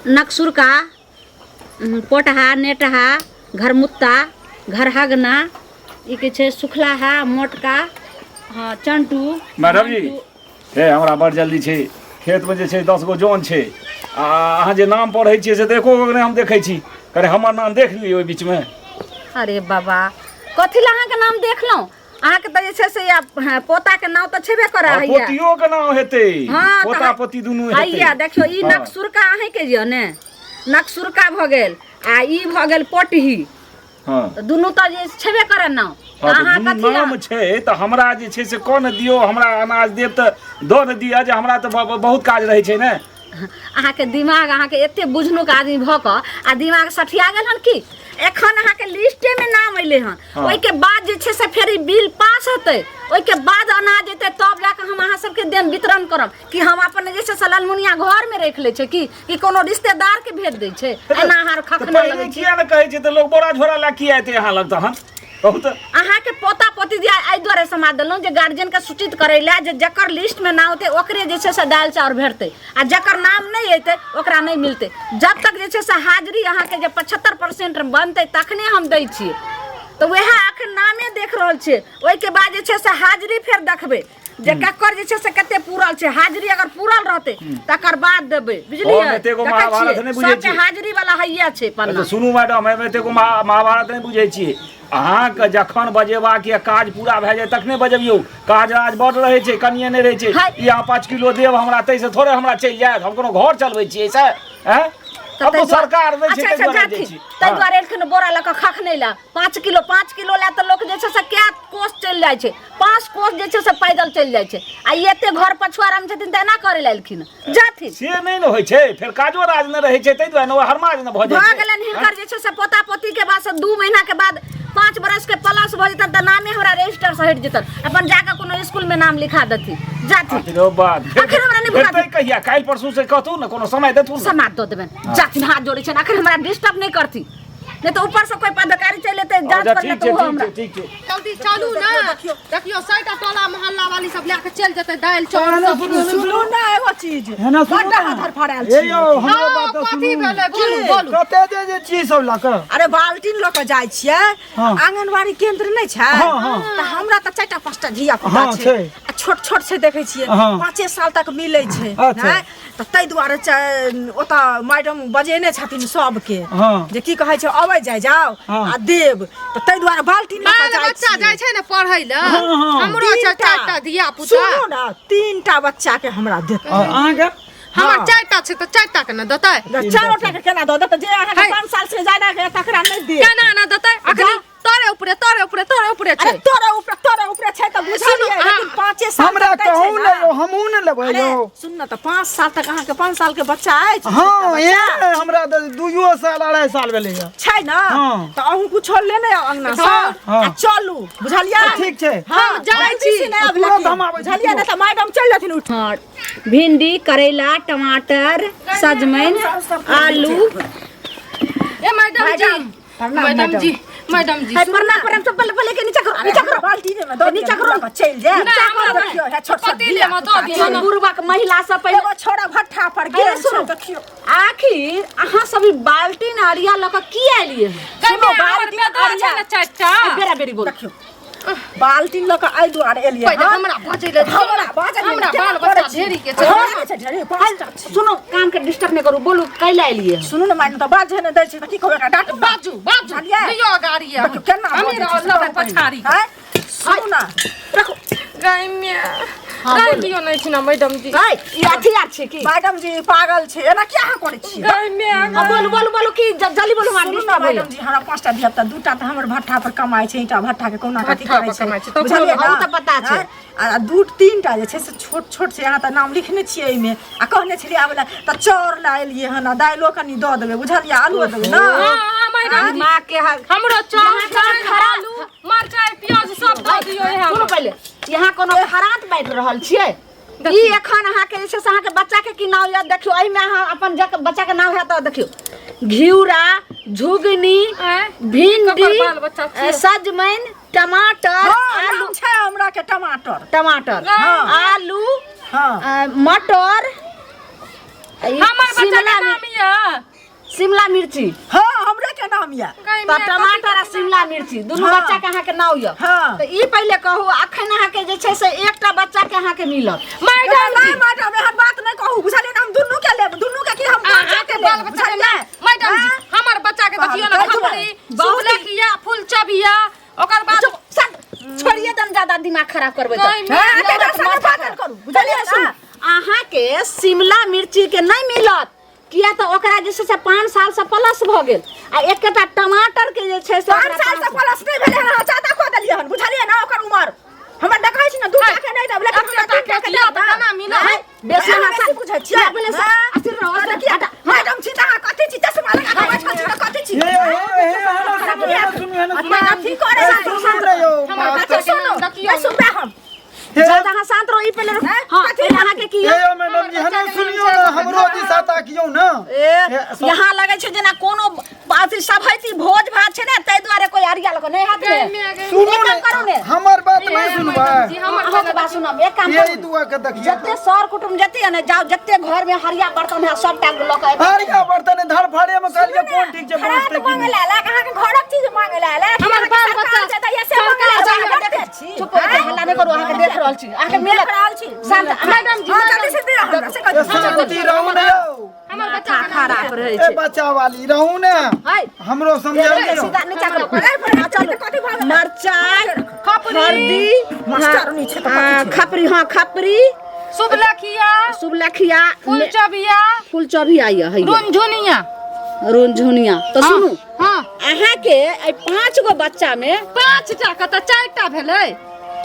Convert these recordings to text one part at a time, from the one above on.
नकसुरका, पोटहा, नेटहा, घरमुत्ता, घरहगना, सुखलाहा, मोटका, हाँ चंटू। मैडम जी हे हमरा बड़ जल्दी छे खेत में जे 10 गो जौन छे अहाँ जे नाम पढ़े छी से देखो हम देखे छी करे हमर नाम देख ली ओइ बीच में। अरे बाबा कथी ला अहाँ के नाम देख लो अहाँ के त जे से पोता के नाम त छेबे करे है पोतियो के नाम हेते। हाँ, पोता पोती दुनु हेते। हैया देखियो ई नकसुरका अहे के जे ने नकसुरका भ गेल आ ई भ गेल पोटही। हां त दुनु त जे छेबे करे नाम। अहाँ कथी नाम छे त हमरा जे छे से कोन दियो हमरा अनाज देब त दो न दिया जे हमरा त बहुत काज रहे छे ने। अहाँ के दिमाग अहाँ के एते बुझनुक आदमी भ क आ दिमाग सठिया गेल हन की एखन अहाँ के लिस्टे में नाम अइले हन। ओइ के बाद जे छे से फेर बिल पास होते ओइ के बाद अनाज जेते तब जाके हम अहाँ सबके देन वितरण करब कि हम अपन जे छे सलालमुनिया घर में रख ले छे कि कोनो रिश्तेदार के भेज दे छे एना हार खखना लगे छे। किया न कहे छे त लोग बोरा झोरा ला किया एते यहाँ लगता हन बहुत। अहाँ के पोता पोती दिया आई द्वारे समाज देलौं जे गार्जियन के सूचित करैला जे जकर लिस्ट में नाम होते ओकरे जे छे से दाल चाउर भेटते आ जकर नाम नहीं अइते ओकरा नहीं मिलते। जब तक जे छे से हाजिरी अहाँ के जे 75% बनते तखने हम दै छिए तो वह अखन नामे देख रहल छे ओइ के बाद जे छे से हाजिरी फेर देखबे जे ककर जे छे से कते पूरल छे हाजिरी अगर पूरल रहते तकर बाद देबे बुझलिए। एते को महाभारत नहीं बुझे छी हाजिरी वाला हैया छे पन्ना। सुनू मैडम हम एते को महाभारत नहीं बुझे छी अहाँ के जखन बजेबा के काज पूरा भए जाए तखने बजबियो काज आज बढ़ रहे छे कनिए नहीं रहे छे यहाँ 5 किलो देव हमरा तै से थोड़े हमरा चल जाए हम कोनो घर चलबै छी ऐसा हैं अब तो सरकार नहीं छे तै द्वारे दै छी तै द्वारे एखन बोरा लक खख नहीं ला 5 किलो ला त लोग जे छे से क्या कोस चल जाय छे 5 कोस जे छे से पैदल चल जाय छे आ एते घर पछुआरा में छथिन त एना करे लालखिन जाथिन से नहीं न होय छे फेर काजो राज न रहे छे तै द्वारे हरमाज न भ जाय छे भगलन हिनकर जे छे से पोता पोती के बाद से 2 महीना के बाद 5 बरस के प्लस भ जतन त नामे हमरा रजिस्टर से हट जतन अपन जाके कोनो स्कूल में नाम लिखा दथि जाथि। तेरो बात अखन हमरा नहीं बुझा कहिया काल परसों से कहतू न कोनो समय देथू न समाज दो देबन जाथि हाथ जोड़े छन अखन हमरा डिस्टर्ब नहीं करथि नहीं तो ऊपर से कोई पदाधिकारी चले ते जांच कर ले तो हमरा ठीक है जल्दी चलू ना देखियो साइटा टोला मोहल्ला वाली सब लेके चल जते दाल चावल सब सुनो ना एगो चीज है ना सुनो बड़ा हाथ फड़ाल छी। ए यो हमरो बात तो कथी सुनो भेले बोलू बोलू कते जे चीज सब लाक अरे बाल्टीन ल के जाय छिए आंगनबाड़ी केंद्र नहीं छै त हमरा त 4-5टा धिया पुता छै आ छोट छोट से देखे छिए 5 साल तक मिलै छै हैं त तै दुआरे ओता मैडम बजेने छथिन सब के जे की कहै छै अबै जाय जाओ आ देव त तै दुआरे बाल्टीन ल के जाय बच्चा जाय छै ना पढ़ै ल हमरो 4टा धिया पुता सुनो ना 3टा बच्चा के हमरा देत अहाँ के हमर 4टा छै त 4टा के न देतै 4टा के केना द देत जे अहाँ के 5 साल से ज्यादा के तकरा नहीं दे केना ना देतै अखन तोरे ऊपरे छै। अरे तोरे ऊपरे छै त बुझलिए लेकिन 5 साल हमरा कहू न यो हमहू न लेबै यो सुन न त 5 साल तक अहाँ के 5 साल के बच्चा अछि हां ये हमरा 2 साल 2.5 साल भेलै छै ना त अहू कुछ लेने अंगना से आ चलू बुझलिए ठीक छै हां जाय छी तुरंत हम आबै छी बुझलिए न त मैडम चल जथिन उठ भिंडी करेला टमाटर सजमैन आलू। ए मैडम जी है परना सब पहले के नीचे करो बाल्टी में दो नीचे करो चल जा देखियो है छोट छोट पतीले में दो दियो ना गुरुबा के महिला सब पहले एगो छोड़ा भट्ठा पर गिर सुनो देखियो आखिर अहाँ सभी बाल्टी नारिया लक की आलिए सुनो बाल्टी में दो छै ना 4टा बेरा बेरी बोल देखियो बाल्टी ल के आई दुआरे एलिए पहिले हमरा बचैले हमरा बाल बच्चा ढेरी के छै ढेरी 5टा सुनो काम के डिस्टर्ब नहीं करू बोलू कैला आलिए सुनो न मैडम त बाजे न दै छै त की कहबे का डांट बाजू लियो गाड़ी है देखियो केना अमीर अल्लाह पछाड़ी है सुनो ना देखो गाइमिया गाइ दियो नहीं छै ना मैडम जी गाय ई अथी आर छै की मैडम जी पागल छै एना क्या करे छी गाइमिया बोलू की जल्दी बोलू मार सुनो ना डिस्टर्ब मैडम जी हमरा 5टा धिया पुता 2टा त हमर भट्ठा पर कमाई छै ईटा भट्ठा के कोना कथी करे कमाइ छै छै, बुझलिए हम त पता छै। आ 2-3टा जे छै से छोट छोट छै यहाँ त नाम लिखने छियै एमे आ कहने छलिए आबला त चौर ला एलिए हन दाइलो कनी द देबे बुझलिए आलू देबे ना हां मैडम मां के हमरो चावल आलू मरचाई प्याज सब दे दियो है सुनो पहले यहाँ कोनो खरात बैठ रहल छियै ई एखन अहाँ के जे अहाँ के बच्चा के की नाम याद देखियो एहि में अहाँ अपन बच्चा के नाम है त देखियो घिउरा झुगनी भिंडी सजमैन टमाटर आलू छै हमरा के टमाटर टमाटर आलू हां मटर हमर बच्चा के नाम ये शिमला मिर्ची हाँ हमरे के नाम या तो टमाटर आ शिमला मिर्ची दोनों बच्चा के अहाँ के नाव यऽ हाँ। तो ई पहले कहू अखन अहाँ के जे छै से एकटा बच्चा के अहाँ के मिलत मैडम जी मैडम एहन बात नहीं कहू बुझलिए ना हम दुनू के लेब दुनू के की हम बच्चा के बाल बच्चा के ना मैडम जी हमर बच्चा के देखियो ना खपरी सुबलकिया फूल चबिया ओकर बाद छोड़िए दम ज्यादा दिमाग खराब करबै बुझलिए ना अहाँ के शिमला मिर्ची के नहीं मिलत किया तो ओकरा जे छै से 5 साल से प्लस भ गेल आ एकटा टमाटर के जे छै से 5 साल से प्लस नहीं भेले हन ज्यादा कह देलिए हन बुझलिए ना ओकर उम्र हमरा देखाइ छी ना दूटा के नहीं देब लेकिन एकटा के लिया त केना मिलत बेसी हमरा बुझै छी बोले से अस्थिर रहो अरे की मैडम छी ता कथि छी चश्मा लगा के बैठल छी कथि छी अपना अथी करे हमर बच्चा के नाम देखियो सुनबे हम ज्यादा अहाँ शांत रहो ई पहले हां पहले अहाँ के की ये मैडम जी हने सुनियो ना हमरो दिशा ताकियो ना यहाँ लगे छै जेना कोनो अथी सब हैती भोज भात छै ने तै दुआरे कोई आरिया लग नहीं हाथ में सुनो करू ने हमर बात नहीं सुनबा जी हमर अहाँ के बात सुनब एक काम ये करू दुआ के देखिए जत्ते सर कुटुम जत्ते ने जाओ जत्ते घर में हरिया बर्तन है सबटा लोक है हरिया बर्तन धर फाड़े में काल के कोन ठीक छै खराब बहुत मांगे ला कहाँ के घरक चीज मांगे ला हमर बाल बच्चा से त ऐसे मांगे ला चुप हल्ला नहीं करू अहाँ के देख रहल छी अहाँ के मिलत रहल छी शांत मैडम जी जल्दी से दे हमरा से कथि शांति रहू ने यौ हमर बच्चा के खराब रहे ए छै बच्चा वाली रहू ने हाय हमरो समझाइयो सीधा नीचा करू कथि भाग मरचाई हल्दी मास्टर नहीं छै त खपरी हाँ खपरी सुबलकिया सुबलखिया फूल चबिया फूल चढ़ी आइया है रुनझुनिया रोनझुनिया तो सुनू हां अहाँ के 5 गो बच्चा में 5 टा के त 4 टा भेलै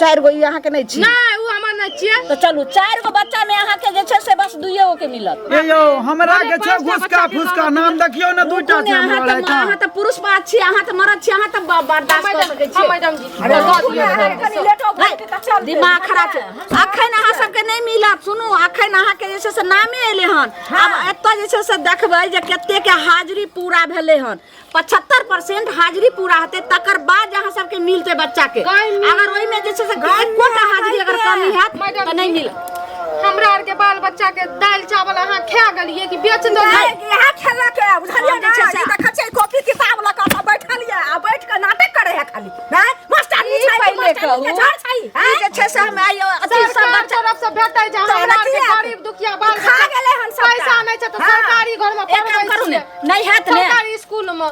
4 गो ई अहाँ के नहीं छी नहीं उ हमर नै छियै तो चलू 4 गो बच्चा में अहाँ के जे छै से बस 2 गो के मिलत ए यौ हमरा के छै घुसका फुसका नाम देखियो ने दुइटा छै अहाँ तो पुरुष बात छी अहाँ तो मरद छी अहाँ तो बर्दाश्त कर सकै छी मैडम जी कनी लेट हो गई त चल दिमाग खराब छै अखन अहाँ सबके नहीं मिलत सुनू अखन अहाँ के जे छै से नामे एले हन अब एतऽ जे छै से देखबै जे कते के हाजिरी पूरा भेले हन 75% हाजिरी पूरा होते तकर बाद अहाँ सबके मिलते बच्चा के अगर ओइ में जे छै से कोटा हाजिरी अगर कमी हैत त नहीं मिलत हमरा आर के बाल बच्चा के दाल चावल अहाँ खा गेलिए कि बेच दो यहां खेला के बुझलिए ना ई देखै छै कॉपी किताब लगा के बैठल या आ बैठ के नाटक करे है खाली हैं मास्टर ई पहले कहू ई जे छै से हम आइयो अथी सब बच्चा तरफ से भेटै जे हमरा आर के गरीब दुखिया बाल खा गेले हन सब पैसा नै छै त सरकारी घर में एक काम करू ने नहीं हैत ने सरकारी स्कूल में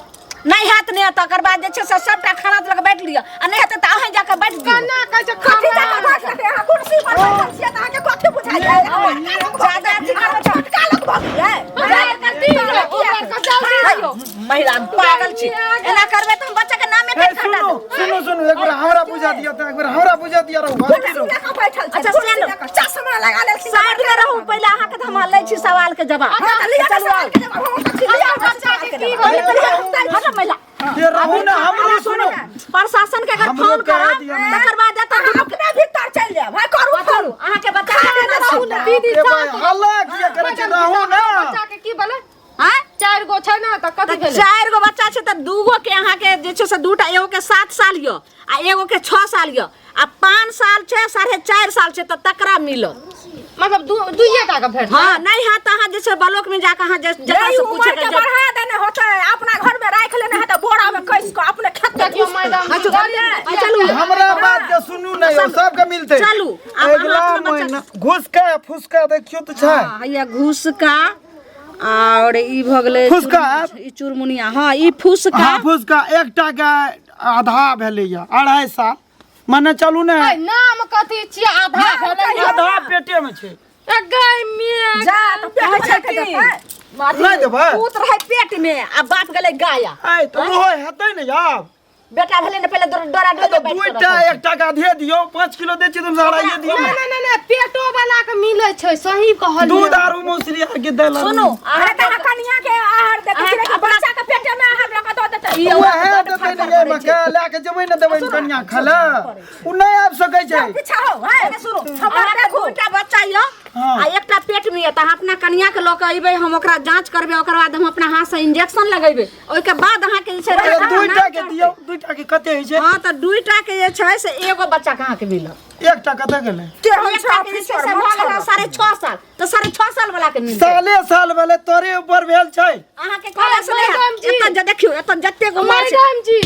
नहीं हैत ने तकर बाद जे छै से सबटा खाना लग बैठ लिया आ नहीं हेतै त अहाँ जाके बैठ दियौ कन्ना कहै छै कथि जाके बैठ के यहाँ कुर्सी पर बैठल छियै त अहाँके कथि बुझाइ छै ज्यादा अथी करबै त छोटका लोग भगिए महिला पागल छी एना करबै त हम बच्चा के नामे के खंडा सुनो सुनो सुनो एक बार हमरा बुझा दिया त एक बार हमरा बुझा दिया रहू बैठल छै अच्छा सुन लो चश्मा लगा ले साइड में रहू पहले अहाँ के हम लै छी सवाल के जवाब चलू बच्चा के की हट महिला ये रहू ना हमरो सुनो प्रशासन के अगर हमरो फोन कह करब दिया ना। तकर बाद जाता अपने भीतर चल जाए भाई करू करू अहाँ के बच्चा के रहू ना दीदी ए भाई हल्ला किया करे छै रहू ना बच्चा के की बोले हां 4 गो छै ना त कथि भेलै 4 गो बच्चा छै त 2 गो के अहाँ के जे छै से दूटा एगो के 7 साल य आ एगो के 6 साल य आ 5 साल छै 4.5 साल छै त तकरा मिलत मतलब दुइये टा के भेट हां नहीं है त अहाँ जे छै ब्लॉक में जाके अहाँ जकरा से पूछे के बढ़ा देने होते अपना घर में राख लेने है त बोरा में कस के अपने खेत देखियो मैडम चलू हमरा बात के सुनू ना यो सबके मिलते चलू अब अगला महीना घुसका फुसका देखियो त छै हैया घूस का और ई भ गेलै फुसका ई चुरमुनिया हां ई फुसका हां फुसका एकटा के आधा भेलै या 2.5 साल माने चलू ने नाम कथि छियै आधा भेलै आधा पेटे में छै गाय में जा त पेट छै के नहीं देबै पूत रहे पेट में आ बाप गेलै गाया ए तो रोय हेतै ने यार बेटा भेलै ने पहले डोरा तो दुइटा एकटा का दे दियो 5 किलो दे छी तुम सड़ाइए दियो नहीं पेटो वाला के मिलै छै सही कहलियै दूध आरु मौसरी के देला सुनो अरे त कनिया के आहार दे कि बच्चा के पेट में आहार रख दो देते ई ओहे देतै ने ये मका लाके जबै न देबै कन्या खाला उ नहीं आब सकै छै पीछा हो है सुनो हमरा देखो एकटा बच्चा य आ एकटा पेट में है, तो अपना कन्या के लोग अइबे, हम ओकरा जांच करबे, ओकर बाद हम अपना हाथ से इंजेक्शन लगेबे, ओइ के बाद अहाँ के जे छै दुईटा के दियौ, दुईटा के कते होइ छै? हां त दुईटा के जे छै से एगो बच्चा कहाँ के मिलत? एकटा कते गेलै? एकटा के जे छै से भऽ गेल 6.5 साल, तो 6.5 साल वाला के मिलत। साल वाले तोरे ऊपर भेल छै। अहाँ के कहला से एत जे देखियो, एत जत्ते गो मैडम जी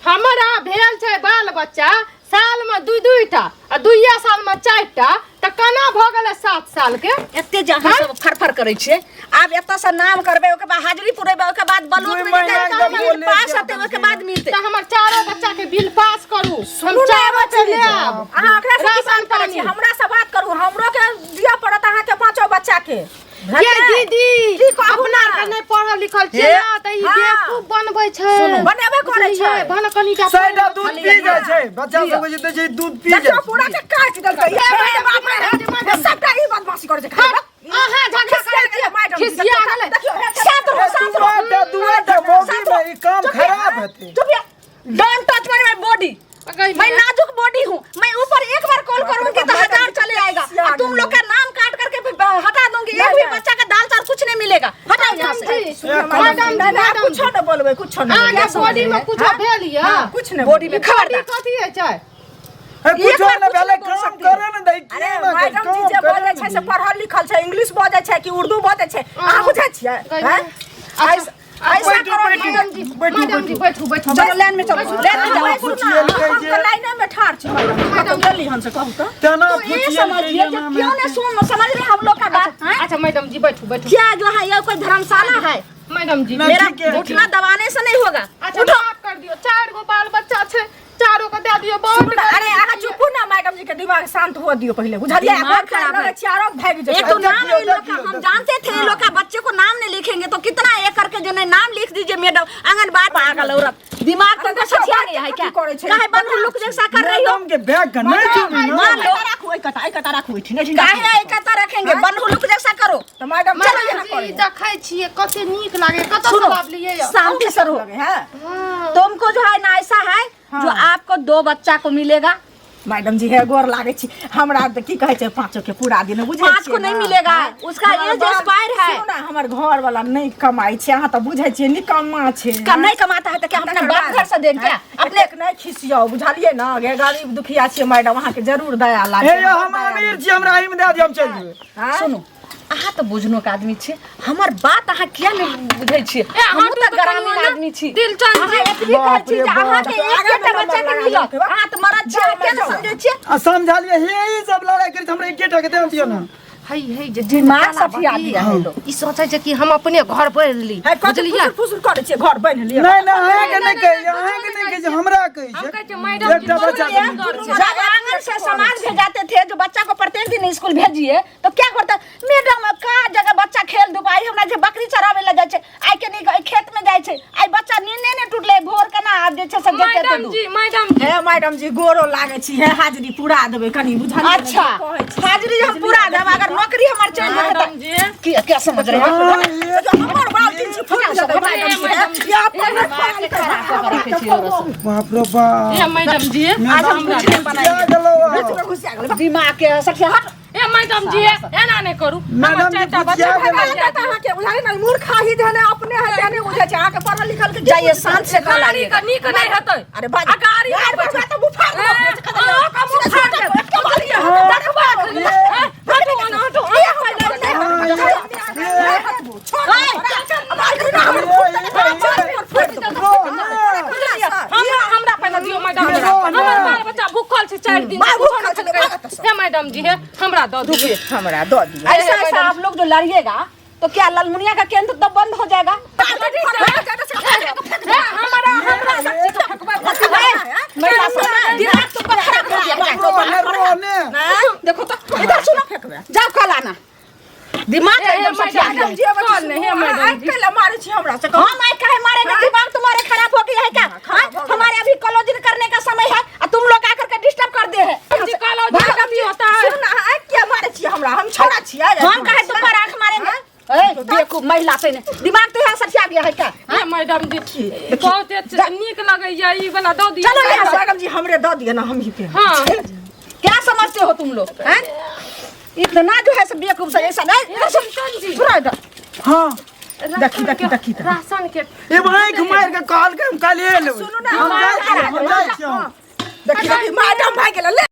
हमरा भेल छै बाल बच्चा साल में दुईटा आ 2 साल में 4टा, त केना भ गेलै 7 साल के? एते जे अहाँ सब फरफर करै छियै, आब एत से नाम करबे, ओके बाद हाजिरी पुरेबे, ओके बाद बलूट में जे पास हते, ओके बाद मिलते। त हमर चारों बच्चा के बिल पास करू, हम चारों चले आब। अहाँ ओकरा से की बात करै छी? हमरा से बात करू, हमरो के दिया पड़त अहाँ के 5 बच्चा के। ये दीदी अपना के नहीं पढ़ल लिखल छै ना, त ई बेवकूफ बनबै छै। बनेबे करै छै। भन कनिटा साइडा दूध पी जाइ छै, बच्चा सब जे दै छै दूध पी जाइ देखो पूरा के काट देलकै। हे बाप रे, सबटा ई बदमाशी करै छै। अहाँ झगड़ा करै छियै, खिसिया गेलै। देखियो शांत दुआटा बॉडी में ई काम खराब हेतै। चुप या, डोंट टच माय बॉडी। मैं नाजुक बॉडी हूँ, मैं ऊपर एक बार कॉल करूंगी तो 1000 चले आएगा, और तुम लोग का नाम काट करके हटा दूंगी, एक भी बच्चा का दाल चाल कुछ नहीं मिलेगा। हटाओ यहाँ से। मैडम कुछ न बोलबे, कुछ न आगे बॉडी में कुछ भेल या कुछ न बॉडी में खबर कथी है छै? कुछ न भेले, काम करे न दै। अरे मैडम जी जे बोलै छै से पढ़ल लिखल छै, इंग्लिश बाजै छै कि उर्दू बाजै छै, अहाँ बुझै छियै? हैं ऐसा करो मैडम जी बैठू चलो लाइन में चलो, लाइन में जाओ। हम तो लाइन में ठाड़ छी मैडम, जल्दी हम से कहू तो। तना ये समझिए कि क्यों नहीं समझ रहे हम लोग का बात? अच्छा मैडम जी बैठू। क्या जो है ये कोई धर्मशाला है? मैडम जी मेरा घुटना दबाने से नहीं होगा। अच्छा माफ कर दियो, 4 गो बाल बच्चा छै, चारों को दे दियो। बहुत अरे अहाँ चुप ना, मैडम जी के दिमाग शांत हो दियो पहले, बुझलिए? दिमाग खराब है। चारों भाग जाए। एक तो नाम इन लोग का हम जानते थे, इन लोग का बच्चे को नाम नहीं लिखेंगे तो कितना एक करके जो नाम लिख दीजिए मैडम। आंगनबाड़ी पागल औरत, दिमाग तुमको सचिया गया है क्या? काहे बंधु लुक जैसा कर रही हो? के बैग का नहीं चुनी ना। मान लो रखो, एक कता रखो, ठीक है? काहे एकता रखेंगे? बंधु लुक जैसा करो। तो मैडम चलो यहाँ जी पर देखै छियै कते नीक लागे, कतौ सुनो, लाभ लिए या शांति से रहो। है तुमको जो है ना ऐसा है जो आपको 2 बच्चा को मिलेगा। मैडम जी है गोर लागे छी, हमरा त की कहै छै 5 के पूरा दिन बुझै छी। 5 को नहीं मिलेगा, उसका एज एक्सपायर है। सुनो ना, हमर घर वाला नहीं कमाई छै, अहाँ त बुझै छियै निकम्मा छै। का नहीं कमाता है तो क्या अपने बाप घर से दें क्या? अपने नहीं खिसियो, बुझलिए ना? गे गरीब दुखिया छियै मैडम, अहाँ के जरूर दया लागे। हे हम अमीर छी, हमरा एही में दे दियौ, हम चल जेबै। सुनो, अहाँ तो बुझनो के आदमी छे, हमर बात अहाँ किया नहीं बुझै छियै? हम तो ग्रामीण आदमी छी। दिल चल अहाँ एतबी कहै छी जे अहाँ के एकटा बच्चा के मिलत, अहाँ तो मरद छियै, के न समझै छियै? आ समझलिए, हे ई सब लड़ाई करी, हमरा एकेटा के दे दियौ ना। हई जे दिमाग सफिया दिया है लोग। ई सोचै छै कि हम अपने घर पर ली, है बुझलियै? फुसुर करै छियै, घर बनि लिअ। नहीं नहीं, अहाँ के नहीं कही, अहाँ के नहीं कही, हमरा कही हम कहै छै। छै मैडम जी एकटा बच्चा के जब आंगन से समाज भेजाते थे जो बच्चा को प्रत्येक दिन स्कूल भेजिए तो क्या करता? मैडम का जगह बच्चा खेल धुपाई, हमरा जे बकरी चरावे ले जाय छै, आई के नहीं खेत में जाय छै, आई बच्चा नींदे ने टूटले, भोर के ना आब जे छै सब जते मैडम जी हे मैडम जी गोरो लागे छी, हे हाजिरी पूरा देबै कनी, बुझलिए? अच्छा, हाजिरी हम पूरा देब, अगर नौकरी हमर चल मैडम जी क्या समझ रहे हैं? हमर बाल दिन छी फुल जाबै मैडम जी। या बाप रे बाप, ए मैडम जी आज हम कुछ नहीं बनाएंगे। घुसिया गेलै। दिमाग के सखिया हट। ए मैडम जी एना नहीं करू, मैडम हमर जी, चाचा बुझिया बच्चा गेलै। भगा जाए। अहाँ के बुझाइ नै मूर्खा ही देने अपने है देने बुझै छै, अहाँ के पढ़ल लिखल के जाइए शांत से कहा गाड़ी का नीक नहीं हेतै। अरे बाज अगाड़ी यार बैठ बच्चा तो बुफार ए, अहाँ का मुँह फाड़ दे। हमरा पहले दियो मैडम, हमर बाल बच्चा भूखल छै 4 दिन। हे मैडम जी हे हमरा दऽ दियो। हमरा दऽ दियो। ऐसा ऐसा आप लोग जो लड़िएगा तो क्या ललमुनिया का केंद्र तो बंद हो जाएगा? महिला समाज दिमाग तो खराब कर दिया। देखो तो इधर सुनो, जाओ कल आना। दिमाग एकदम सटिया गया। मारे छी हमरा से हाँ मैं कहे मारेगा, दिमाग तुम्हारे खराब हो गया है क्या? हमारे अभी कॉलेज करने का समय है और तुम लोग आकर के डिस्टर्ब कर दे हैं। जी कॉलेज होता है। सुन आ क्या मारे छी हमरा, हम छोड़ा छी। हम कहे तुम पर आंख मारेंगे? ए देखो महिला से ने दिमाग तो यहाँ सटिया गया है क्या? हे मैडम जी बहुत नीक लगैया ई वाला दऽ दियो। चलो यहाँ से। मैडम जी हमरे दऽ दिए ना, हम ही पे। हां क्या समझते हो तुम लोग? हैं? इतना जो है सब बेवकूफ से ऐसा नहीं पूरा इधर हाँ देखी राशन के ए भाई घुमार के कॉल के हम काले ले सुनू ना हम जाई छी देखी मैडम भाई गेल ले